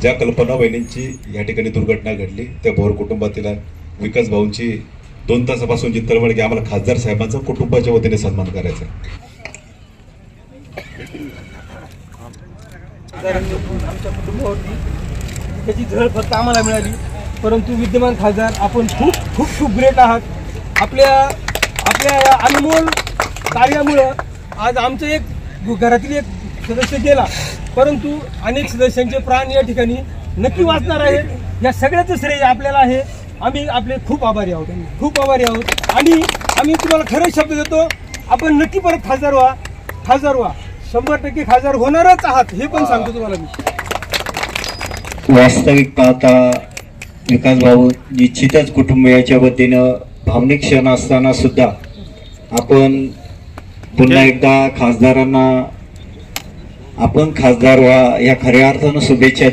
ज्या कल्पना वहिनींची या ठिकाणी दुर्घटना घडली त्या भोर कुटुंबातील विकास भाऊंची 2 तासापासून जी तळमळ की आम्हाला खासदार साहेबांचा कुटुंबाच्या वतीने सन्मान करायचा आमच्या कुटुंबावरती त्याची झळ फक्त आम्हाला मिळाली, परंतु विद्यमान खासदार आपण खूप खूप खूप ग्रेट आहात। आपल्या या अनमोल कार्यामुळं आज आमचं एक घरातील एक सदस्य गेला, परंतु अनेक सदस्यांचे प्राण या ठिकाणी नक्की वाचणार आहे। या सगळ्याचं श्रेय आपल्याला आहे। आम्ही आपले खूप आभारी आहोत, खूप आभारी आहोत आणि आम्ही तुम्हाला खरे शब्द देतो, आपण नक्की परत खासदार व्हा 100% खासदार होणारच आहात, हे पण सांगतो तुम्हाला मी। वास्तविक पाहता विकास भाऊ निश्चितच कुटुंबियाच्या वतीनं भावनिक क्षण असताना सुद्धा आपण पुन्हा एकदा खासदारांना आपण खासदार व्हा या खऱ्या अर्थानं शुभेच्छा